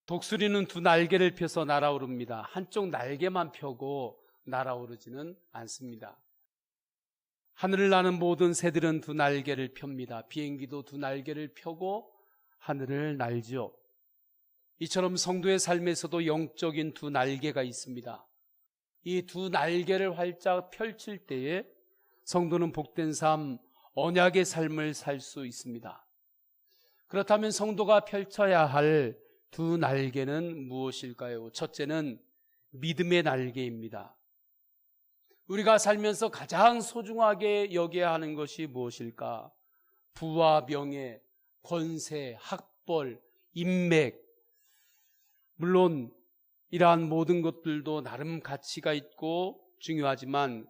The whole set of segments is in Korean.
독수리는 두 날개를 펴서 날아오릅니다. 한쪽 날개만 펴고 날아오르지는 않습니다. 하늘을 나는 모든 새들은 두 날개를 펴니다. 비행기도 두 날개를 펴고 하늘을 날죠. 이처럼 성도의 삶에서도 영적인 두 날개가 있습니다. 이 두 날개를 활짝 펼칠 때에 성도는 복된 삶, 언약의 삶을 살 수 있습니다. 그렇다면 성도가 펼쳐야 할 두 날개는 무엇일까요? 첫째는 믿음의 날개입니다. 우리가 살면서 가장 소중하게 여겨야 하는 것이 무엇일까? 부와 명예, 권세, 학벌, 인맥. 물론 이러한 모든 것들도 나름 가치가 있고 중요하지만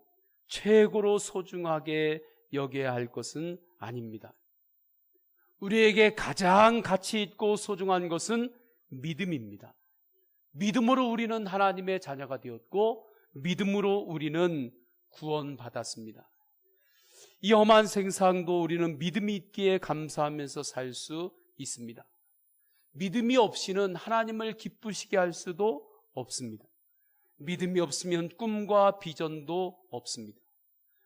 최고로 소중하게 여겨야 할 것은 아닙니다. 우리에게 가장 가치 있고 소중한 것은 믿음입니다. 믿음으로 우리는 하나님의 자녀가 되었고 믿음으로 우리는 구원받았습니다. 이 험한 세상도 우리는 믿음이 있기에 감사하면서 살 수 있습니다. 믿음이 없이는 하나님을 기쁘시게 할 수도 없습니다. 믿음이 없으면 꿈과 비전도 없습니다.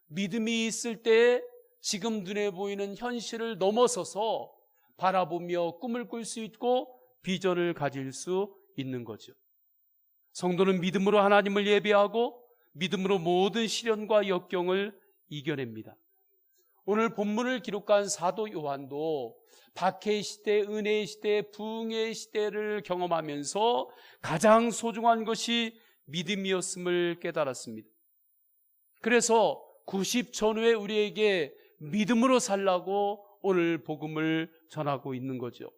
믿음이 있을 때 지금 눈에 보이는 현실을 넘어서서 바라보며 꿈을 꿀 수 있고 비전을 가질 수 있는 거죠. 성도는 믿음으로 하나님을 예배하고 믿음으로 모든 시련과 역경을 이겨냅니다. 오늘 본문을 기록한 사도 요한도 박해의 시대, 은혜의 시대, 부흥의 시대를 경험하면서 가장 소중한 것이 믿음이었음을 깨달았습니다. 그래서 90 전후에 우리에게 믿음으로 살라고 오늘 복음을 전하고 있는 거죠.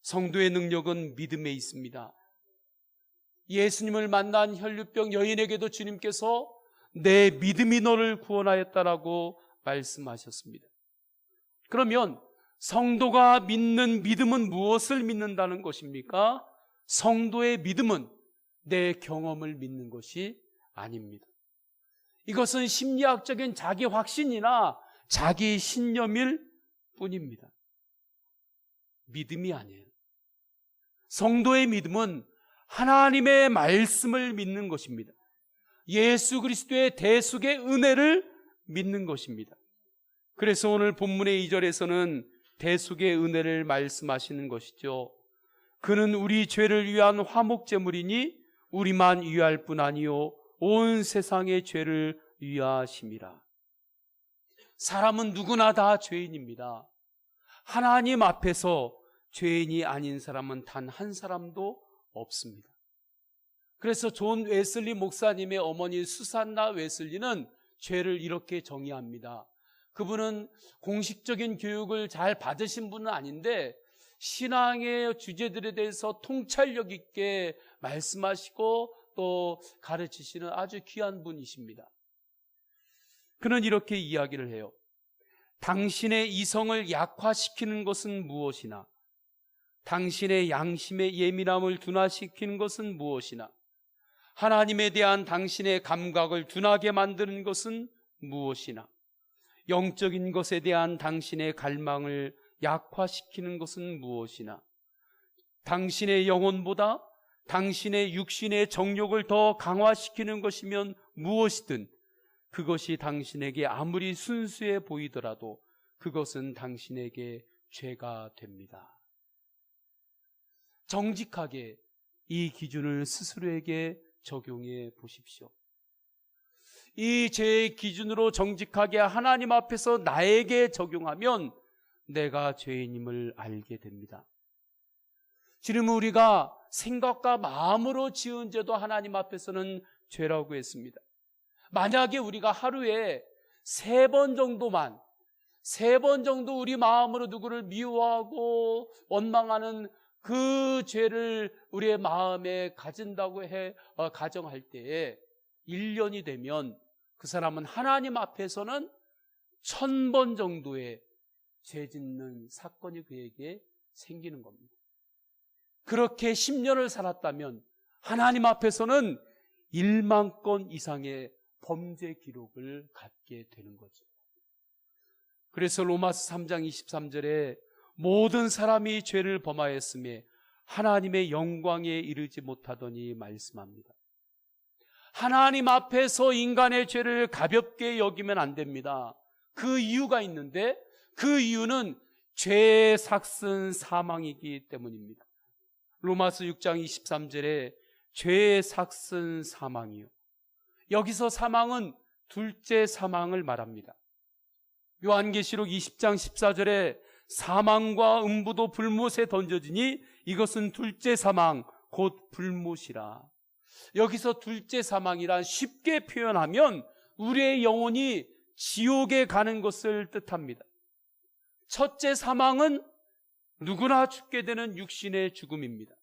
성도의 능력은 믿음에 있습니다. 예수님을 만난 혈류병 여인에게도 주님께서 내 믿음이 너를 구원하였다라고 말씀하셨습니다. 그러면 성도가 믿는 믿음은 무엇을 믿는다는 것입니까? 성도의 믿음은 내 경험을 믿는 것이 아닙니다. 이것은 심리학적인 자기 확신이나 자기 신념일 뿐입니다. 믿음이 아니에요. 성도의 믿음은 하나님의 말씀을 믿는 것입니다. 예수 그리스도의 대속의 은혜를 믿는 것입니다. 그래서 오늘 본문의 2절에서는 대속의 은혜를 말씀하시는 것이죠. 그는 우리 죄를 위한 화목제물이니 우리만 위할 뿐 아니요 온 세상의 죄를 위하심이라. 사람은 누구나 다 죄인입니다. 하나님 앞에서 죄인이 아닌 사람은 단 한 사람도 없습니다. 그래서 존 웨슬리 목사님의 어머니 수산나 웨슬리는 죄를 이렇게 정의합니다. 그분은 공식적인 교육을 잘 받으신 분은 아닌데 신앙의 주제들에 대해서 통찰력 있게 말씀하시고 또 가르치시는 아주 귀한 분이십니다. 그는 이렇게 이야기를 해요. 당신의 이성을 약화시키는 것은 무엇이나 당신의 양심의 예민함을 둔화시키는 것은 무엇이나 하나님에 대한 당신의 감각을 둔하게 만드는 것은 무엇이나 영적인 것에 대한 당신의 갈망을 약화시키는 것은 무엇이나 당신의 영혼보다 당신의 육신의 정욕을 더 강화시키는 것이면 무엇이든 그것이 당신에게 아무리 순수해 보이더라도 그것은 당신에게 죄가 됩니다. 정직하게 이 기준을 스스로에게 적용해 보십시오. 이 죄의 기준으로 정직하게 하나님 앞에서 나에게 적용하면 내가 죄인임을 알게 됩니다. 지금 우리가 생각과 마음으로 지은 죄도 하나님 앞에서는 죄라고 했습니다. 만약에 우리가 하루에 3번 정도 우리 마음으로 누구를 미워하고 원망하는 그 죄를 우리의 마음에 가진다고 가정할 때에 1년이 되면 그 사람은 하나님 앞에서는 1000번 정도의 죄 짓는 사건이 그에게 생기는 겁니다. 그렇게 10년을 살았다면 하나님 앞에서는 1만 건 이상의 범죄 기록을 갖게 되는 거죠. 그래서 로마서 3장 23절에 모든 사람이 죄를 범하였으며 하나님의 영광에 이르지 못하더니 말씀합니다. 하나님 앞에서 인간의 죄를 가볍게 여기면 안 됩니다. 그 이유가 있는데, 그 이유는 죄의 삭슨 사망이기 때문입니다. 로마서 6장 23절에 죄의 삭슨 사망이요. 여기서 사망은 둘째 사망을 말합니다. 요한계시록 20장 14절에 사망과 음부도 불못에 던져지니 이것은 둘째 사망 곧 불못이라. 여기서 둘째 사망이란 쉽게 표현하면 우리의 영혼이 지옥에 가는 것을 뜻합니다. 첫째 사망은 누구나 죽게 되는 육신의 죽음입니다.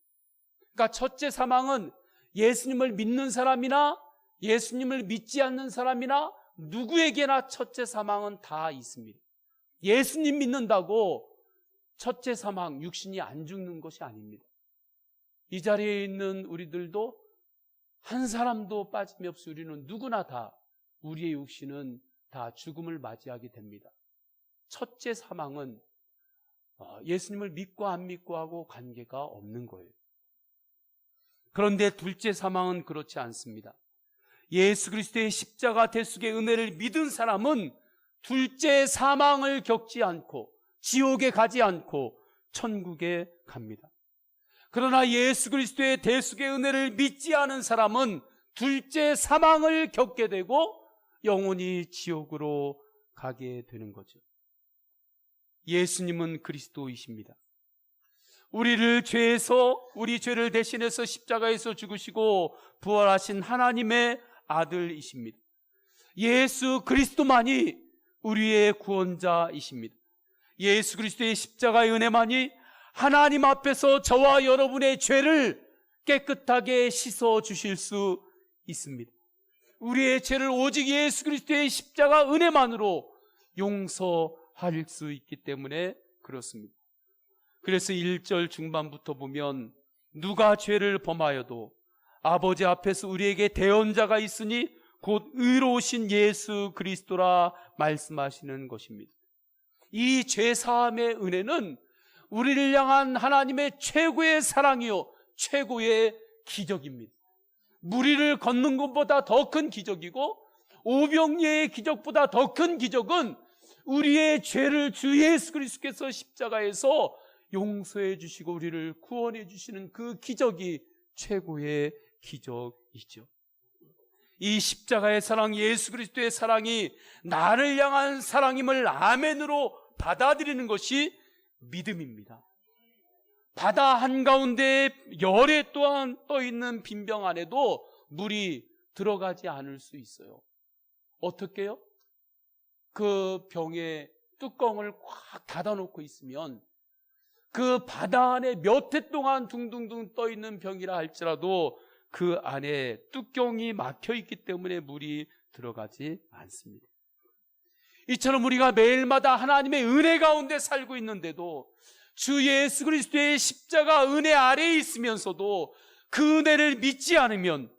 그러니까 첫째 사망은 예수님을 믿는 사람이나 예수님을 믿지 않는 사람이나 누구에게나 첫째 사망은 다 있습니다. 예수님 믿는다고 첫째 사망, 육신이 안 죽는 것이 아닙니다. 이 자리에 있는 우리들도 한 사람도 빠짐이 없이 우리는 누구나 다 우리의 육신은 다 죽음을 맞이하게 됩니다. 첫째 사망은 예수님을 믿고 안 믿고 하고 관계가 없는 거예요. 그런데 둘째 사망은 그렇지 않습니다. 예수 그리스도의 십자가 대속의 은혜를 믿은 사람은 둘째 사망을 겪지 않고 지옥에 가지 않고 천국에 갑니다. 그러나 예수 그리스도의 대속의 은혜를 믿지 않은 사람은 둘째 사망을 겪게 되고 영원히 지옥으로 가게 되는 거죠. 예수님은 그리스도이십니다. 우리를 죄에서, 우리 죄를 대신해서 십자가에서 죽으시고 부활하신 하나님의 아들이십니다. 예수 그리스도만이 우리의 구원자이십니다. 예수 그리스도의 십자가의 은혜만이 하나님 앞에서 저와 여러분의 죄를 깨끗하게 씻어 주실 수 있습니다. 우리의 죄를 오직 예수 그리스도의 십자가 은혜만으로 용서할 수 있기 때문에 그렇습니다. 그래서 1절 중반부터 보면 누가 죄를 범하여도 아버지 앞에서 우리에게 대언자가 있으니 곧 의로우신 예수 그리스도라 말씀하시는 것입니다. 이 죄사함의 은혜는 우리를 향한 하나님의 최고의 사랑이요 최고의 기적입니다. 무리를 걷는 것보다 더 큰 기적이고 오병이의 기적보다 더 큰 기적은 우리의 죄를 주 예수 그리스도께서 십자가에서 용서해 주시고 우리를 구원해 주시는 그 기적이 최고의 기적이죠. 이 십자가의 사랑, 예수 그리스도의 사랑이 나를 향한 사랑임을 아멘으로 받아들이는 것이 믿음입니다. 바다 한가운데 열에 또한 떠있는 빈병 안에도 물이 들어가지 않을 수 있어요. 어떻게요? 그 병에 뚜껑을 꽉 닫아놓고 있으면 그 바다 안에 몇 해 동안 둥둥둥 떠있는 병이라 할지라도 그 안에 뚜껑이 막혀있기 때문에 물이 들어가지 않습니다. 이처럼 우리가 매일마다 하나님의 은혜 가운데 살고 있는데도 주 예수 그리스도의 십자가 은혜 아래에 있으면서도 그 은혜를 믿지 않으면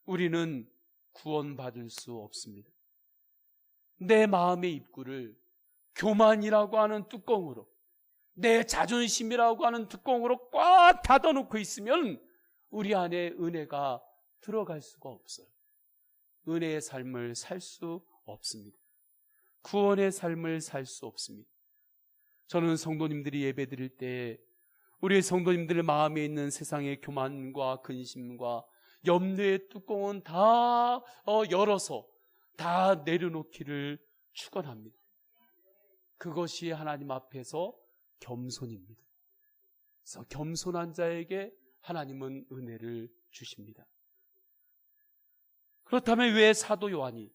우리는 구원받을 수 없습니다. 내 마음의 입구를 교만이라고 하는 뚜껑으로, 내 자존심이라고 하는 뚜껑으로 꽉 닫아놓고 있으면 우리 안에 은혜가 들어갈 수가 없어요. 은혜의 삶을 살 수 없습니다. 구원의 삶을 살 수 없습니다. 저는 성도님들이 예배 드릴 때 우리 성도님들 마음에 있는 세상의 교만과 근심과 염려의 뚜껑은 다 열어서 다 내려놓기를 축원합니다. 그것이 하나님 앞에서 겸손입니다. 그래서 겸손한 자에게 하나님은 은혜를 주십니다. 그렇다면 왜 사도 요한이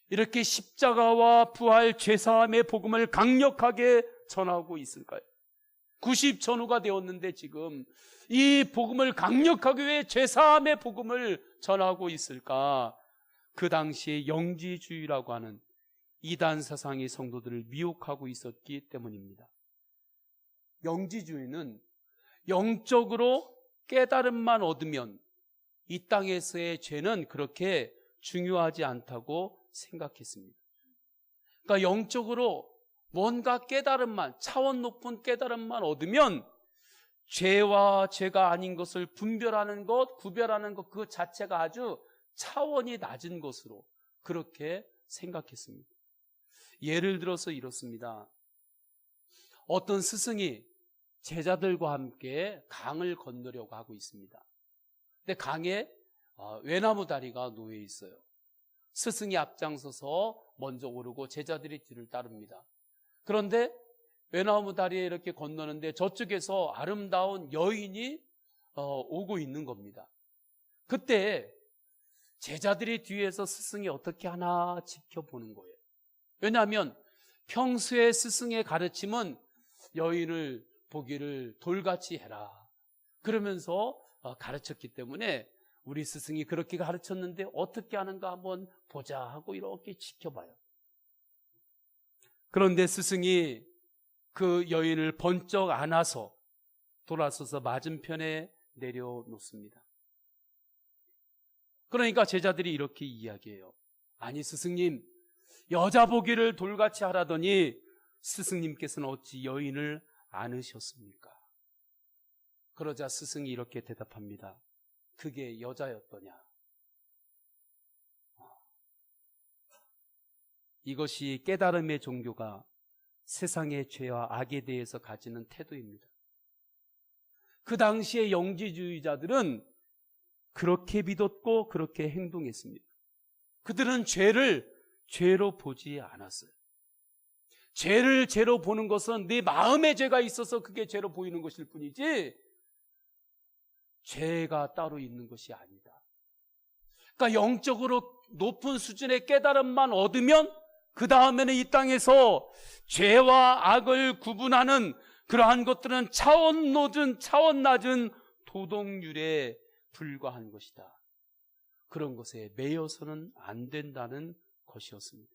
이렇게 십자가와 부활 죄사함의 복음을 강력하게 전하고 있을까요? 90전후가 되었는데 지금 이 복음을 강력하게 왜 죄사함의 복음을 전하고 있을까? 그 당시에 영지주의라고 하는 이단 사상이 성도들을 미혹하고 있었기 때문입니다. 영지주의는 영적으로 깨달음만 얻으면 이 땅에서의 죄는 그렇게 중요하지 않다고 생각했습니다. 그러니까 영적으로 뭔가 깨달음만, 차원 높은 깨달음만 얻으면 죄와 죄가 아닌 것을 분별하는 것, 구별하는 것 그 자체가 아주 차원이 낮은 것으로 그렇게 생각했습니다. 예를 들어서 이렇습니다. 어떤 스승이 제자들과 함께 강을 건너려고 하고 있습니다. 근데 강에 외나무 다리가 놓여 있어요. 스승이 앞장서서 먼저 오르고 제자들이 뒤를 따릅니다. 그런데 외나무 다리에 이렇게 건너는데 저쪽에서 아름다운 여인이 오고 있는 겁니다. 그때 제자들이 뒤에서 스승이 어떻게 하나 지켜보는 거예요. 왜냐하면 평소에 스승의 가르침은 여인을 보기를 돌같이 해라 그러면서 가르쳤기 때문에 우리 스승이 그렇게 가르쳤는데 어떻게 하는가 한번 보자 하고 이렇게 지켜봐요. 그런데 스승이 그 여인을 번쩍 안아서 돌아서서 맞은편에 내려놓습니다. 그러니까 제자들이 이렇게 이야기해요. 아니 스승님, 여자 보기를 돌같이 하라더니 스승님께서는 어찌 여인을 안으셨습니까? 그러자 스승이 이렇게 대답합니다. 그게 여자였더냐? 이것이 깨달음의 종교가 세상의 죄와 악에 대해서 가지는 태도입니다. 그 당시의 영지주의자들은 그렇게 믿었고 그렇게 행동했습니다. 그들은 죄를 죄로 보지 않았어요. 죄를 죄로 보는 것은 네 마음에 죄가 있어서 그게 죄로 보이는 것일 뿐이지 죄가 따로 있는 것이 아니다. 그러니까 영적으로 높은 수준의 깨달음만 얻으면 그 다음에는 이 땅에서 죄와 악을 구분하는 그러한 것들은 차원 낮은 도덕률에 불과한 것이다. 그런 것에 매여서는 안 된다는 것이었습니다.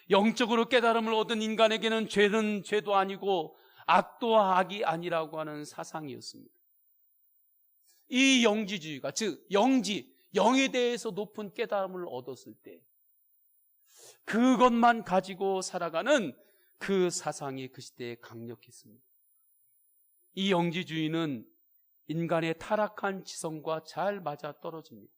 영적으로 깨달음을 얻은 인간에게는 죄는 죄도 아니고 악도 악이 아니라고 하는 사상이었습니다. 이 영지주의가, 즉 영에 대해서 높은 깨달음을 얻었을 때 그것만 가지고 살아가는 그 사상이 그 시대에 강력했습니다. 이 영지주의는 인간의 타락한 지성과 잘 맞아 떨어집니다.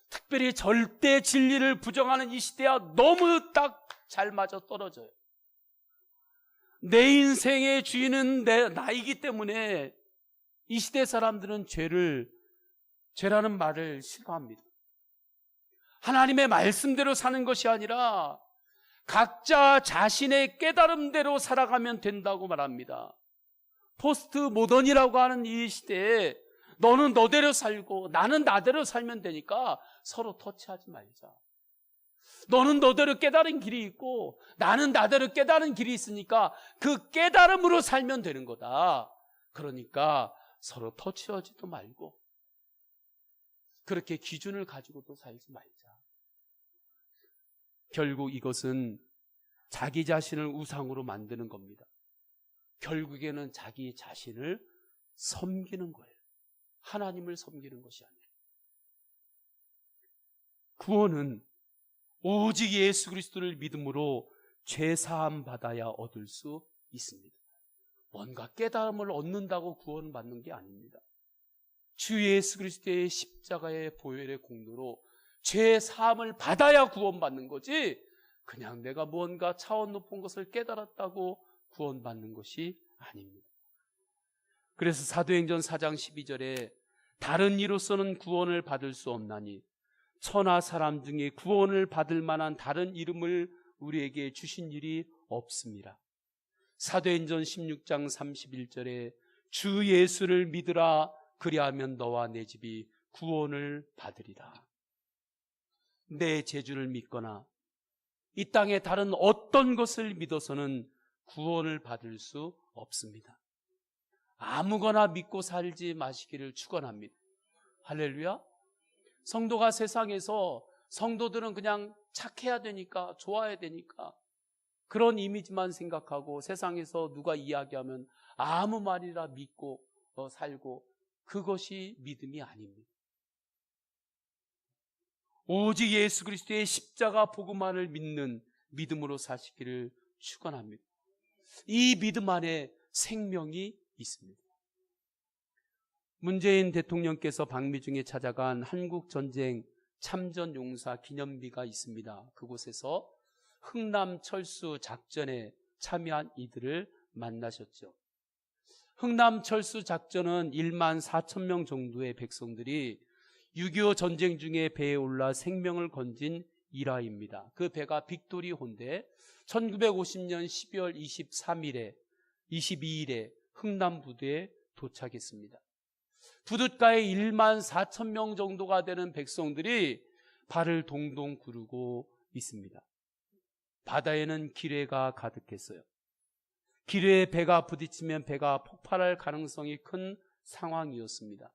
특별히 절대 진리를 부정하는 이 시대와 너무 딱 잘 맞아 떨어져요. 내 인생의 주인은 나이기 때문에 이 시대 사람들은 죄라는 말을 싫어합니다. 하나님의 말씀대로 사는 것이 아니라 각자 자신의 깨달음대로 살아가면 된다고 말합니다. 포스트 모던이라고 하는 이 시대에 너는 너대로 살고 나는 나대로 살면 되니까 서로 터치하지 말자. 너는 너대로 깨달은 길이 있고 나는 나대로 깨달은 길이 있으니까 그 깨달음으로 살면 되는 거다. 그러니까 서로 터치하지도 말고 그렇게 기준을 가지고도 살지 말자. 결국 이것은 자기 자신을 우상으로 만드는 겁니다. 결국에는 자기 자신을 섬기는 거예요. 하나님을 섬기는 것이 아니에요. 구원은 오직 예수 그리스도를 믿음으로 죄사함 받아야 얻을 수 있습니다. 뭔가 깨달음을 얻는다고 구원을 받는 게 아닙니다. 주 예수 그리스도의 십자가의 보혈의 공로로 죄사함을 받아야 구원받는 거지 그냥 내가 무언가 차원 높은 것을 깨달았다고 구원받는 것이 아닙니다. 그래서 사도행전 4장 12절에 다른 이로서는 구원을 받을 수 없나니 천하 사람 중에 구원을 받을 만한 다른 이름을 우리에게 주신 일이 없습니다. 사도행전 16장 31절에 주 예수를 믿으라 그리하면 너와 내 집이 구원을 받으리라. 내 재주를 믿거나 이 땅의 다른 어떤 것을 믿어서는 구원을 받을 수 없습니다. 아무거나 믿고 살지 마시기를 축원합니다. 할렐루야. 성도가 세상에서 성도들은 그냥 착해야 되니까 좋아야 되니까 그런 이미지만 생각하고 세상에서 누가 이야기하면 아무 말이나 믿고 살고 그것이 믿음이 아닙니다. 오직 예수 그리스도의 십자가 복음만을 믿는 믿음으로 사시기를 축원합니다. 이 믿음 안에 생명이 있습니다. 문재인 대통령께서 방미중에 찾아간 한국전쟁 참전용사 기념비가 있습니다. 그곳에서 흥남 철수 작전에 참여한 이들을 만나셨죠. 흥남 철수 작전은 1만 4천 명 정도의 백성들이 6.25 전쟁 중에 배에 올라 생명을 건진 일화입니다. 그 배가 빅토리호인데 1950년 12월 22일에 흥남 부두에 도착했습니다. 부둣가에 1만 4천 명 정도가 되는 백성들이 발을 동동 구르고 있습니다. 바다에는 기뢰가 가득했어요. 기뢰에 배가 부딪히면 배가 폭발할 가능성이 큰 상황이었습니다.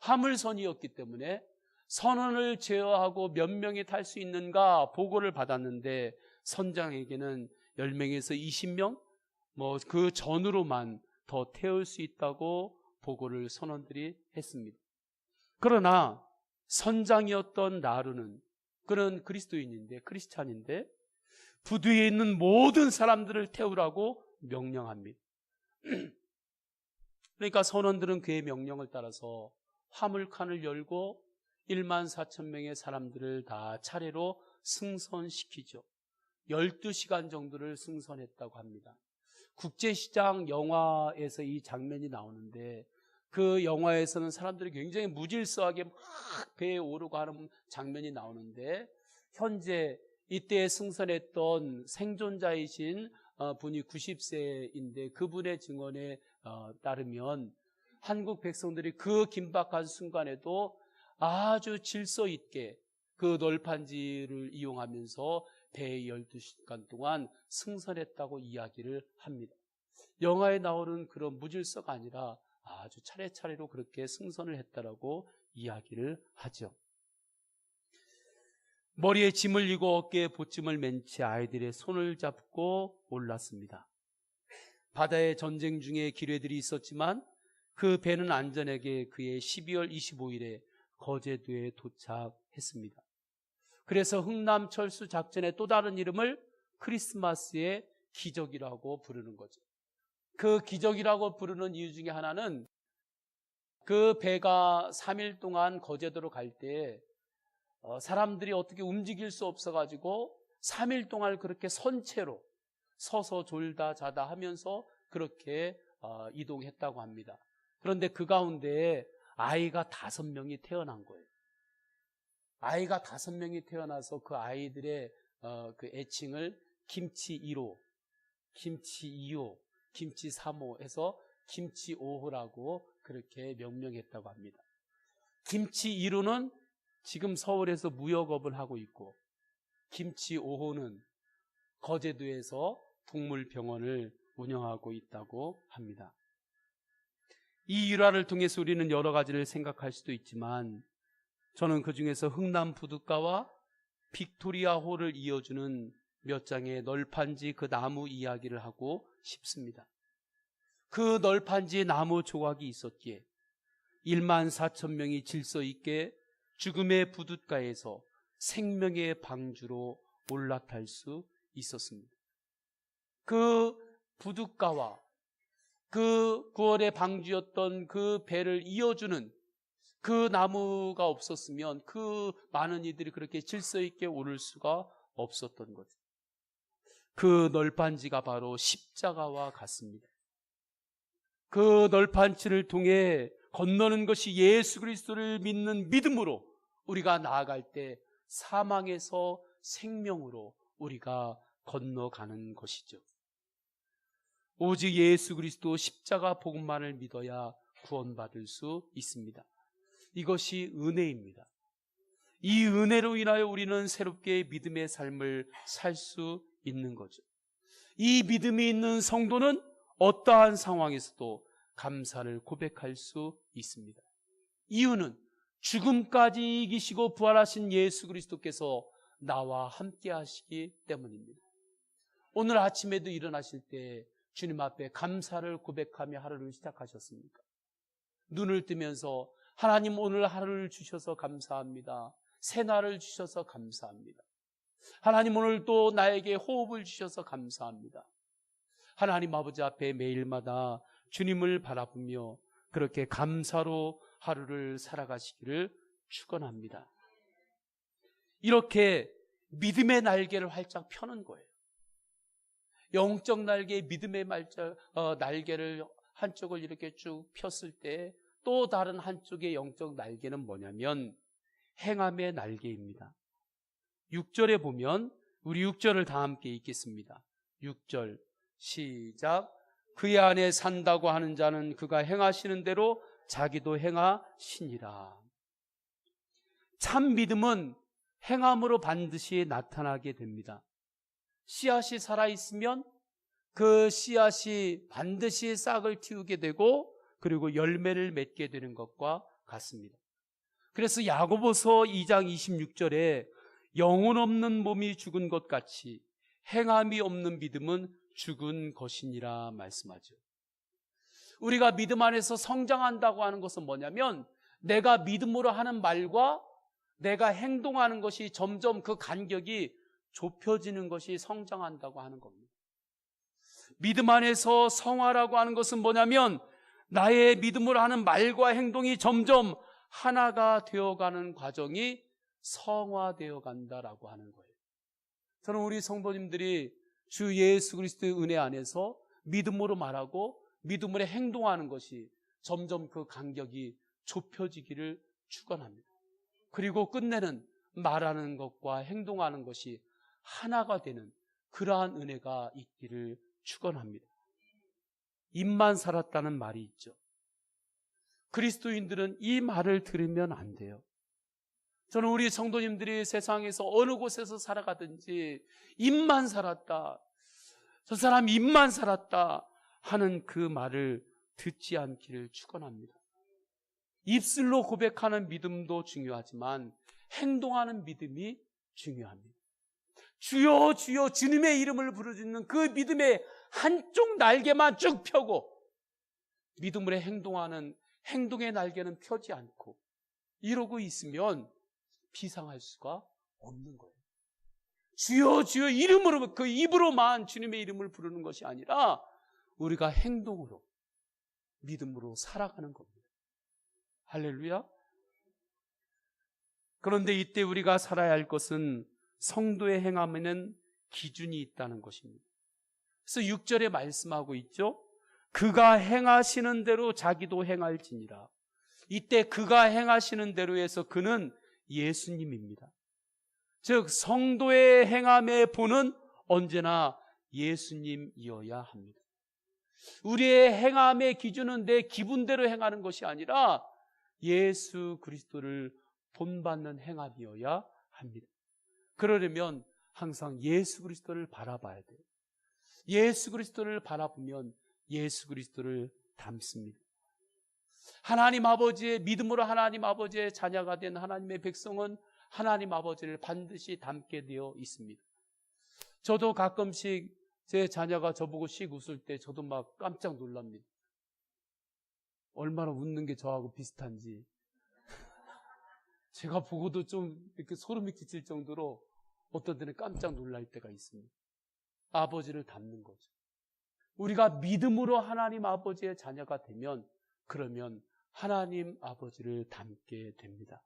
화물선이었기 때문에 선원을 제어하고 몇 명이 탈 수 있는가 보고를 받았는데 선장에게는 10명에서 20명 그 전으로만 더 태울 수 있다고 보고를 선원들이 했습니다. 그러나 선장이었던 나루는 그는 그리스도인인데 크리스찬인데 부두에 있는 모든 사람들을 태우라고 명령합니다. 그러니까 선원들은 그의 명령을 따라서 화물칸을 열고 1만 4천 명의 사람들을 다 차례로 승선시키죠. 12시간 정도를 승선했다고 합니다. 국제시장 영화에서 이 장면이 나오는데 그 영화에서는 사람들이 굉장히 무질서하게 막 배에 오르고 하는 장면이 나오는데 현재 이때 승선했던 생존자이신 분이 90세인데 그분의 증언에 따르면 한국 백성들이 그 긴박한 순간에도 아주 질서 있게 그 널판지를 이용하면서 배에 12시간 동안 승선했다고 이야기를 합니다. 영화에 나오는 그런 무질서가 아니라 아주 차례차례로 그렇게 승선을 했다라고 이야기를 하죠. 머리에 짐을 지고 어깨에 보찜을 맨 채 아이들의 손을 잡고 올랐습니다. 바다에 전쟁 중에 기뢰들이 있었지만 그 배는 안전하게 그해 12월 25일에 거제도에 도착했습니다. 그래서 흥남 철수 작전의 또 다른 이름을 크리스마스의 기적이라고 부르는 거죠. 그 기적이라고 부르는 이유 중에 하나는 그 배가 3일 동안 거제도로 갈 때 사람들이 어떻게 움직일 수 없어가지고 3일 동안 그렇게 선체로 서서 졸다 자다 하면서 그렇게 이동했다고 합니다. 그런데 그 가운데 아이가 5명이 태어난 거예요. 아이가 5명이 태어나서 그 아이들의 그 애칭을 김치 1호, 김치 2호, 김치 3호 해서 김치 5호라고 그렇게 명명했다고 합니다. 김치 1호는 지금 서울에서 무역업을 하고 있고 김치 5호는 거제도에서 동물병원을 운영하고 있다고 합니다. 이 일화를 통해서 우리는 여러 가지를 생각할 수도 있지만 저는 그 중에서 흥남 부둣가와 빅토리아호를 이어주는 몇 장의 널판지 그 나무 이야기를 하고 싶습니다. 그 널판지에 나무 조각이 있었기에 1만 4천 명이 질서 있게 죽음의 부둣가에서 생명의 방주로 올라탈 수 있었습니다. 그 부둣가와 그 9월의 방주였던 그 배를 이어주는 그 나무가 없었으면 그 많은 이들이 그렇게 질서 있게 오를 수가 없었던 거죠. 그 널판지가 바로 십자가와 같습니다. 그 널판지를 통해 건너는 것이 예수 그리스도를 믿는 믿음으로 우리가 나아갈 때 사망에서 생명으로 우리가 건너가는 것이죠. 오직 예수 그리스도 십자가 복음만을 믿어야 구원받을 수 있습니다. 이것이 은혜입니다. 이 은혜로 인하여 우리는 새롭게 믿음의 삶을 살 수 있는 거죠. 이 믿음이 있는 성도는 어떠한 상황에서도 감사를 고백할 수 있습니다. 이유는 죽음까지 이기시고 부활하신 예수 그리스도께서 나와 함께 하시기 때문입니다. 오늘 아침에도 일어나실 때 주님 앞에 감사를 고백하며 하루를 시작하셨습니까? 눈을 뜨면서 하나님 오늘 하루를 주셔서 감사합니다. 새날을 주셔서 감사합니다. 하나님 오늘 또 나에게 호흡을 주셔서 감사합니다. 하나님 아버지 앞에 매일마다 주님을 바라보며 그렇게 감사로 하루를 살아가시기를 축원합니다. 이렇게 믿음의 날개를 활짝 펴는 거예요. 영적 날개, 믿음의 날개를 한쪽을 이렇게 쭉 폈을 때 또 다른 한쪽의 영적 날개는 뭐냐면 행함의 날개입니다. 6절에 보면 우리 6절을 다 함께 읽겠습니다. 6절 시작. 그의 안에 산다고 하는 자는 그가 행하시는 대로 자기도 행하시니라. 참 믿음은 행함으로 반드시 나타나게 됩니다. 씨앗이 살아있으면 그 씨앗이 반드시 싹을 틔우게 되고 그리고 열매를 맺게 되는 것과 같습니다. 그래서 야고보서 2장 26절에 영혼 없는 몸이 죽은 것 같이 행함이 없는 믿음은 죽은 것이니라 말씀하죠. 우리가 믿음 안에서 성장한다고 하는 것은 뭐냐면 내가 믿음으로 하는 말과 내가 행동하는 것이 점점 그 간격이 좁혀지는 것이 성장한다고 하는 겁니다. 믿음 안에서 성화라고 하는 것은 뭐냐면 나의 믿음으로 하는 말과 행동이 점점 하나가 되어가는 과정이 성화되어 간다라고 하는 거예요. 저는 우리 성도님들이 주 예수 그리스도의 은혜 안에서 믿음으로 말하고 믿음으로 행동하는 것이 점점 그 간격이 좁혀지기를 축원합니다. 그리고 끝내는 말하는 것과 행동하는 것이 하나가 되는 그러한 은혜가 있기를 축원합니다. 입만 살았다는 말이 있죠. 그리스도인들은 이 말을 들으면 안 돼요. 저는 우리 성도님들이 세상에서 어느 곳에서 살아가든지 입만 살았다, 저 사람 입만 살았다 하는 그 말을 듣지 않기를 축원합니다. 입술로 고백하는 믿음도 중요하지만 행동하는 믿음이 중요합니다. 주여 주여 주님의 이름을 부르짖는 그 믿음의 한쪽 날개만 쭉 펴고 믿음으로 행동하는 행동의 날개는 펴지 않고 이러고 있으면 비상할 수가 없는 거예요. 주여 주여 이름으로, 그 입으로만 주님의 이름을 부르는 것이 아니라 우리가 행동으로 믿음으로 살아가는 겁니다. 할렐루야. 그런데 이때 우리가 살아야 할 것은 성도의 행함에는 기준이 있다는 것입니다. 그래서 6절에 말씀하고 있죠. 그가 행하시는 대로 자기도 행할지니라. 이때 그가 행하시는 대로에서 그는 예수님입니다. 즉 성도의 행함의 본은 언제나 예수님이어야 합니다. 우리의 행함의 기준은 내 기분대로 행하는 것이 아니라 예수 그리스도를 본받는 행함이어야 합니다. 그러려면 항상 예수 그리스도를 바라봐야 돼요. 예수 그리스도를 바라보면 예수 그리스도를 닮습니다. 하나님 아버지의 믿음으로 하나님 아버지의 자녀가 된 하나님의 백성은 하나님 아버지를 반드시 닮게 되어 있습니다. 저도 가끔씩 제 자녀가 저보고 씩 웃을 때 저도 막 깜짝 놀랍니다. 얼마나 웃는 게 저하고 비슷한지. 제가 보고도 좀 이렇게 소름이 끼칠 정도로 어떤 때는 깜짝 놀랄 때가 있습니다. 아버지를 닮는 거죠. 우리가 믿음으로 하나님 아버지의 자녀가 되면 그러면 하나님 아버지를 닮게 됩니다.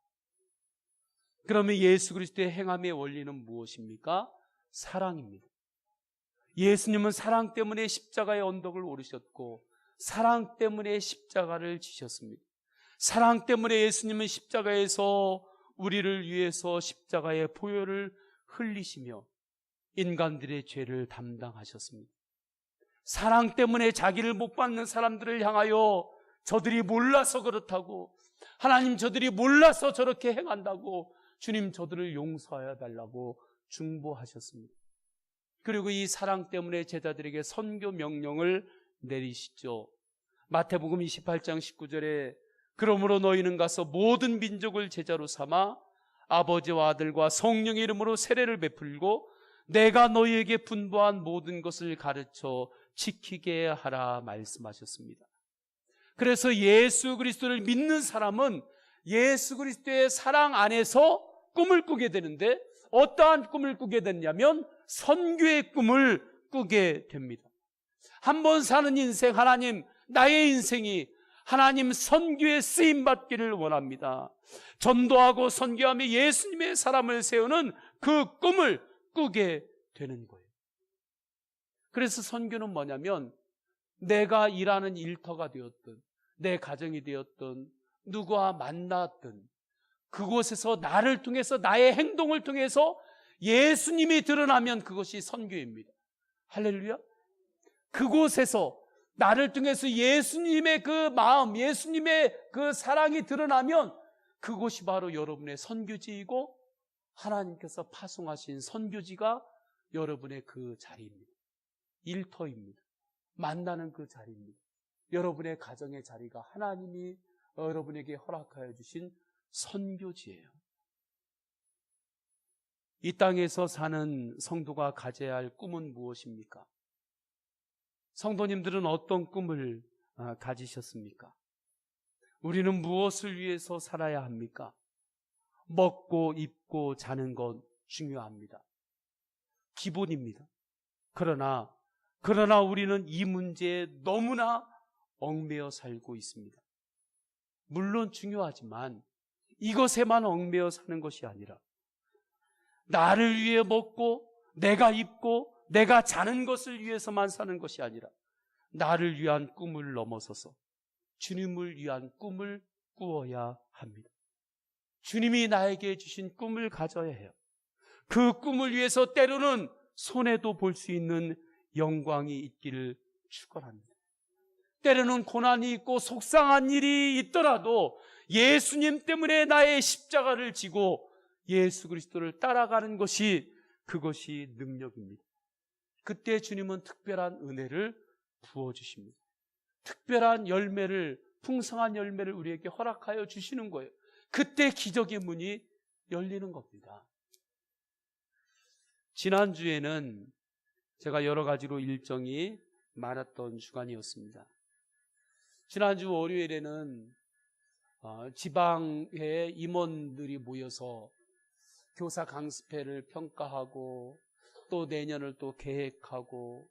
그러면 예수 그리스도의 행함의 원리는 무엇입니까? 사랑입니다. 예수님은 사랑 때문에 십자가의 언덕을 오르셨고 사랑 때문에 십자가를 지셨습니다. 사랑 때문에 예수님은 십자가에서 우리를 위해서 십자가의 보혈을 흘리시며 인간들의 죄를 담당하셨습니다. 사랑 때문에 자기를 못 받는 사람들을 향하여 저들이 몰라서 그렇다고, 하나님 저들이 몰라서 저렇게 행한다고 주님 저들을 용서하여 달라고 중보하셨습니다. 그리고 이 사랑 때문에 제자들에게 선교 명령을 내리시죠. 마태복음 28장 19절에 그러므로 너희는 가서 모든 민족을 제자로 삼아 아버지와 아들과 성령의 이름으로 세례를 베풀고 내가 너희에게 분부한 모든 것을 가르쳐 지키게 하라 말씀하셨습니다. 그래서 예수 그리스도를 믿는 사람은 예수 그리스도의 사랑 안에서 꿈을 꾸게 되는데 어떠한 꿈을 꾸게 됐냐면 선교의 꿈을 꾸게 됩니다. 한 번 사는 인생, 하나님 나의 인생이 하나님 선교에 쓰임받기를 원합니다. 전도하고 선교하며 예수님의 사람을 세우는 그 꿈을 꾸게 되는 거예요. 그래서 선교는 뭐냐면 내가 일하는 일터가 되었든 내 가정이 되었든 누구와 만났든 그곳에서 나를 통해서 나의 행동을 통해서 예수님이 드러나면 그것이 선교입니다. 할렐루야. 그곳에서 나를 통해서 예수님의 그 마음, 예수님의 그 사랑이 드러나면 그곳이 바로 여러분의 선교지이고 하나님께서 파송하신 선교지가 여러분의 그 자리입니다. 일터입니다. 만나는 그 자리입니다. 여러분의 가정의 자리가 하나님이 여러분에게 허락하여 주신 선교지예요. 이 땅에서 사는 성도가 가져야 할 꿈은 무엇입니까? 성도님들은 어떤 꿈을 가지셨습니까? 우리는 무엇을 위해서 살아야 합니까? 먹고 입고 자는 건 중요합니다. 기본입니다. 그러나 우리는 이 문제에 너무나 얽매여 살고 있습니다. 물론 중요하지만 이것에만 얽매여 사는 것이 아니라 나를 위해 먹고 내가 입고 내가 자는 것을 위해서만 사는 것이 아니라 나를 위한 꿈을 넘어서서 주님을 위한 꿈을 꾸어야 합니다. 주님이 나에게 주신 꿈을 가져야 해요. 그 꿈을 위해서 때로는 손해도 볼 수 있는 영광이 있기를 축원합니다. 때로는 고난이 있고 속상한 일이 있더라도 예수님 때문에 나의 십자가를 지고 예수 그리스도를 따라가는 것이 그것이 능력입니다. 그때 주님은 특별한 은혜를 부어주십니다. 특별한 열매를, 풍성한 열매를 우리에게 허락하여 주시는 거예요. 그때 기적의 문이 열리는 겁니다. 지난주에는 제가 여러 가지로 일정이 많았던 주간이었습니다. 지난주 월요일에는 지방의 임원들이 모여서 교사 강습회를 평가하고 또 내년을 또 계획하고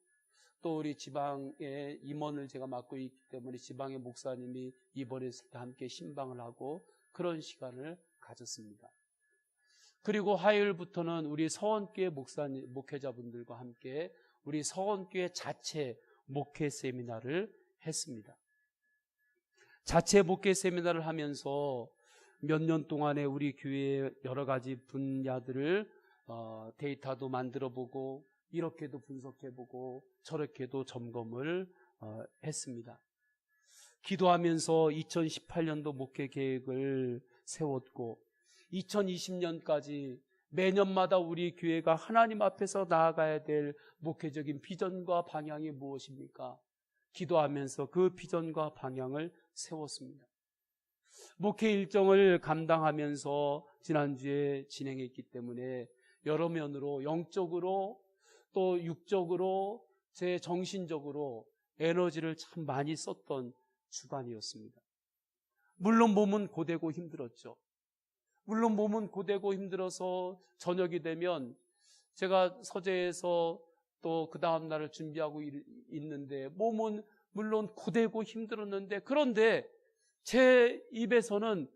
또 우리 지방의 임원을 제가 맡고 있기 때문에 지방의 목사님이 입원했을 때 함께 신방을 하고 그런 시간을 가졌습니다. 그리고 화요일부터는 우리 서원교회 목회자분들과 함께 우리 서원교회 자체 목회 세미나를 했습니다. 자체 목회 세미나를 하면서 몇 년 동안에 우리 교회의 여러 가지 분야들을 데이터도 만들어보고 이렇게도 분석해보고 저렇게도 점검을 했습니다. 기도하면서 2018년도 목회 계획을 세웠고 2020년까지 매년마다 우리 교회가 하나님 앞에서 나아가야 될 목회적인 비전과 방향이 무엇입니까? 기도하면서 그 비전과 방향을 세웠습니다. 목회 일정을 감당하면서 지난주에 진행했기 때문에 여러 면으로 영적으로 또 육적으로 제 정신적으로 에너지를 참 많이 썼던 주간이었습니다. 물론 몸은 고되고 힘들었죠. 물론 몸은 고되고 힘들어서 저녁이 되면 제가 서재에서 또 그 다음 날을 준비하고 있는데 몸은 물론 고되고 힘들었는데 그런데 제 입에서는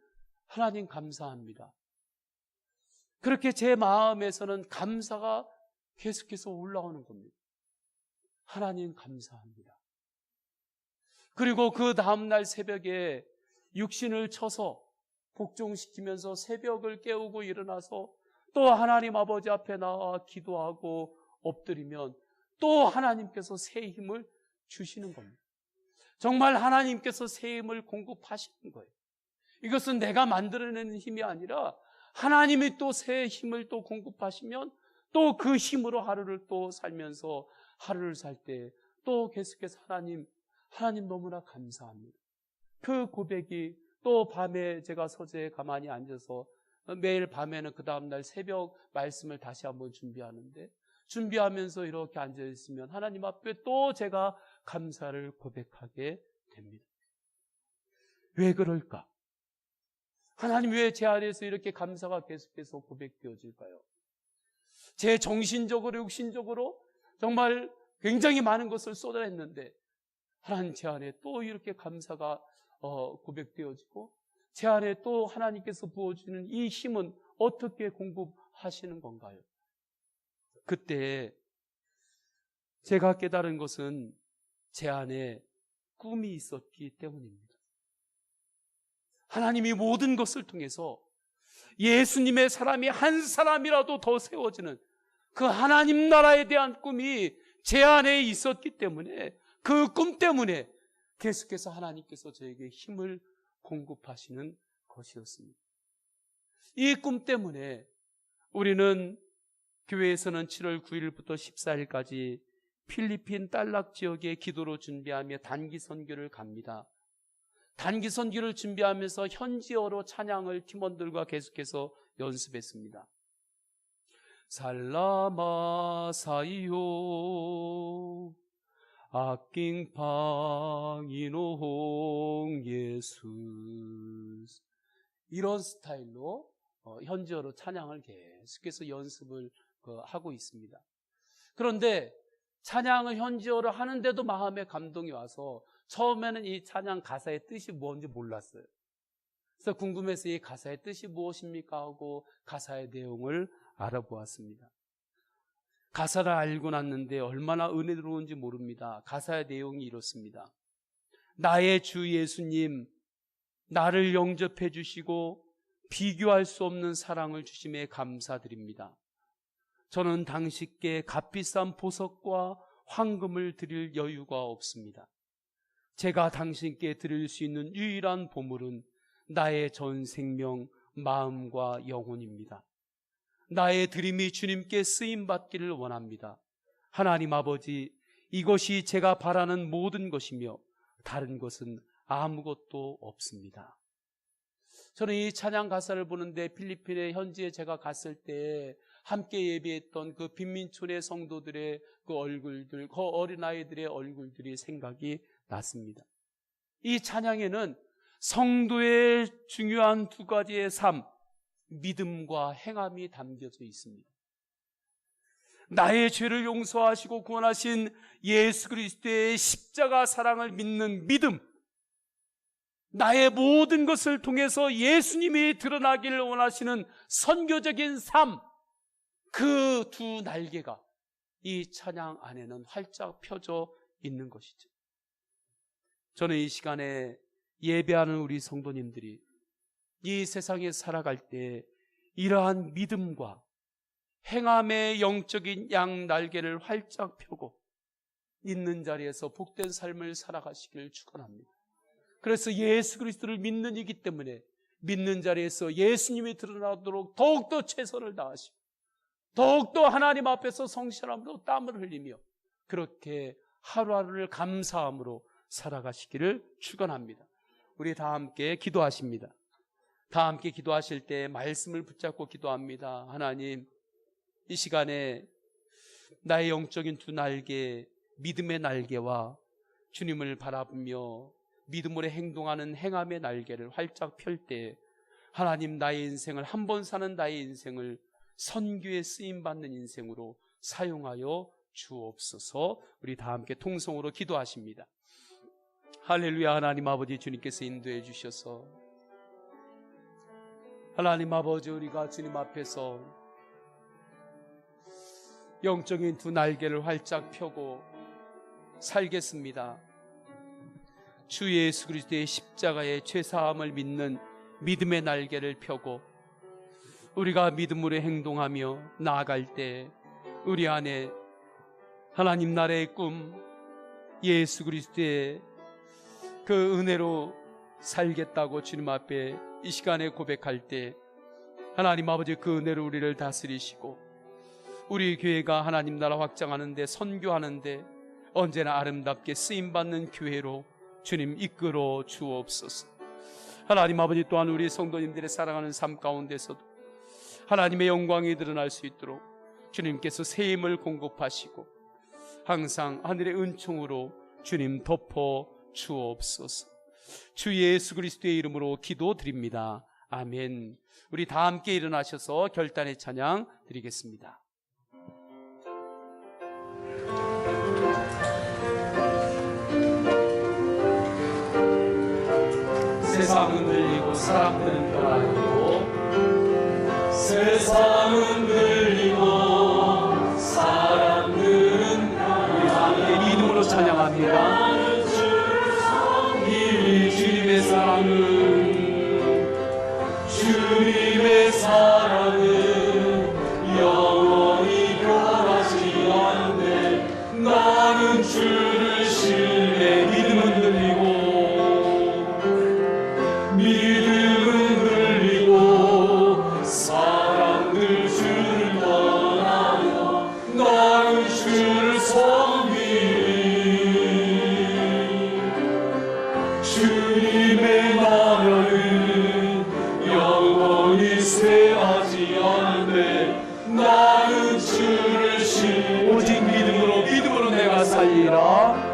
하나님 감사합니다. 그렇게 제 마음에서는 감사가 계속해서 올라오는 겁니다. 하나님 감사합니다. 그리고 그 다음날 새벽에 육신을 쳐서 복종시키면서 새벽을 깨우고 일어나서 또 하나님 아버지 앞에 나와 기도하고 엎드리면 또 하나님께서 새 힘을 주시는 겁니다. 정말 하나님께서 새 힘을 공급하시는 거예요. 이것은 내가 만들어내는 힘이 아니라 하나님이 또 새 힘을 또 공급하시면 또 그 힘으로 하루를 또 살면서 하루를 살 때 또 계속해서 하나님 너무나 감사합니다. 그 고백이 또 밤에 제가 서재에 가만히 앉아서 매일 밤에는 그 다음날 새벽 말씀을 다시 한번 준비하면서 이렇게 앉아있으면 하나님 앞에 또 제가 감사를 고백하게 됩니다. 왜 그럴까? 하나님 왜 제 안에서 이렇게 감사가 계속해서 고백되어질까요? 제 정신적으로 육신적으로 정말 굉장히 많은 것을 쏟아냈는데 하나님, 제 안에 또 이렇게 감사가 고백되어지고 제 안에 또 하나님께서 부어주는 이 힘은 어떻게 공급하시는 건가요? 그때 제가 깨달은 것은 제 안에 꿈이 있었기 때문입니다. 하나님이 모든 것을 통해서 예수님의 사람이 한 사람이라도 더 세워지는 그 하나님 나라에 대한 꿈이 제 안에 있었기 때문에, 그 꿈 때문에 계속해서 하나님께서 저에게 힘을 공급하시는 것이었습니다. 이 꿈 때문에 우리는 교회에서는 7월 9일부터 14일까지 필리핀 딸락 지역에 기도로 준비하며 단기 선교를 갑니다. 단기 선교를 준비하면서 현지어로 찬양을 팀원들과 계속해서 연습했습니다. 살라마 사이요 아킹 팡이노홍 예수, 이런 스타일로 현지어로 찬양을 계속해서 연습을 하고 있습니다. 그런데 찬양을 현지어로 하는데도 마음에 감동이 와서 처음에는 이 찬양 가사의 뜻이 뭔지 몰랐어요. 그래서 궁금해서 이 가사의 뜻이 무엇입니까 하고 가사의 내용을 알아보았습니다. 가사를 알고 났는데 얼마나 은혜로운지 모릅니다. 가사의 내용이 이렇습니다. 나의 주 예수님, 나를 영접해 주시고 비교할 수 없는 사랑을 주심에 감사드립니다. 저는 당신께 값비싼 보석과 황금을 드릴 여유가 없습니다. 제가 당신께 드릴 수 있는 유일한 보물은 나의 전 생명, 마음과 영혼입니다. 나의 드림이 주님께 쓰임받기를 원합니다. 하나님 아버지, 이것이 제가 바라는 모든 것이며 다른 것은 아무것도 없습니다. 저는 이 찬양 가사를 보는데 필리핀의 현지에 제가 갔을 때 함께 예배했던 그 빈민촌의 성도들의 그 얼굴들, 그 어린아이들의 얼굴들이 생각이 났습니다. 이 찬양에는 성도의 중요한 두 가지의 삶, 믿음과 행함이 담겨져 있습니다. 나의 죄를 용서하시고 구원하신 예수 그리스도의 십자가 사랑을 믿는 믿음, 나의 모든 것을 통해서 예수님이 드러나기를 원하시는 선교적인 삶, 그 두 날개가 이 찬양 안에는 활짝 펴져 있는 것이죠. 저는 이 시간에 예배하는 우리 성도님들이 이 세상에 살아갈 때 이러한 믿음과 행함의 영적인 양 날개를 활짝 펴고 있는 자리에서 복된 삶을 살아가시길 축원합니다. 그래서 예수 그리스도를 믿는 이기 때문에 믿는 자리에서 예수님이 드러나도록 더욱더 최선을 다하시고 더욱더 하나님 앞에서 성실함으로 땀을 흘리며 그렇게 하루하루를 감사함으로 살아가시기를 축원합니다. 우리 다 함께 기도하십니다. 다 함께 기도하실 때 말씀을 붙잡고 기도합니다. 하나님, 이 시간에 나의 영적인 두 날개, 믿음의 날개와 주님을 바라보며 믿음으로 행동하는 행함의 날개를 활짝 펼 때 하나님, 나의 인생을, 한 번 사는 나의 인생을 선교에 쓰임받는 인생으로 사용하여 주옵소서. 우리 다 함께 통성으로 기도하십니다. 할렐루야. 하나님 아버지, 주님께서 인도해 주셔서 하나님 아버지, 우리가 주님 앞에서 영적인 두 날개를 활짝 펴고 살겠습니다. 주 예수 그리스도의 십자가의 죄사함을 믿는 믿음의 날개를 펴고 우리가 믿음으로 행동하며 나아갈 때 우리 안에 하나님 나라의 꿈, 예수 그리스도의 그 은혜로 살겠다고 주님 앞에 이 시간에 고백할 때 하나님 아버지, 그 은혜로 우리를 다스리시고 우리 교회가 하나님 나라 확장하는데, 선교하는데 언제나 아름답게 쓰임받는 교회로 주님 이끌어 주옵소서. 하나님 아버지, 또한 우리 성도님들의 사랑하는 삶 가운데서도 하나님의 영광이 드러날 수 있도록 주님께서 새 힘을 공급하시고 항상 하늘의 은총으로 주님 덮어 주옵소서. 주 예수 그리스도의 이름으로 기도드립니다. 아멘. 우리 다 함께 일어나셔서 결단의 찬양 드리겠습니다. 세상은 들리고 사람들은 변하고 세상은 들리고 사람들은 변하고 믿음으로 찬양합니다. 주님의 사랑은 영원히 변하지 않네. 나는 주를 신뢰. 믿음은 들리고 사람들 주를 떠나며 나는 주를 섬기리. 주님의 나라는 영원히 쇠하지 않네. 나는 주를 오직 믿음으로 내가 살리라.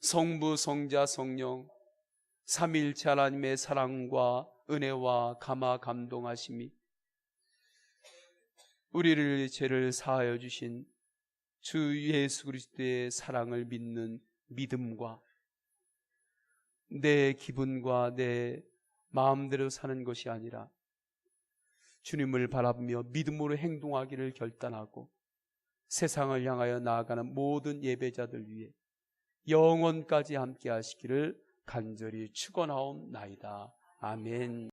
성부, 성자, 성령 삼위일체 하나님의 사랑과 은혜와 감화 감동하심이 우리를 죄를 사하여 주신 주 예수 그리스도의 사랑을 믿는 믿음과 내 기분과 내 마음대로 사는 것이 아니라 주님을 바라보며 믿음으로 행동하기를 결단하고 세상을 향하여 나아가는 모든 예배자들 위해 영원까지 함께 하시기를 간절히 축원하옵나이다. 아멘.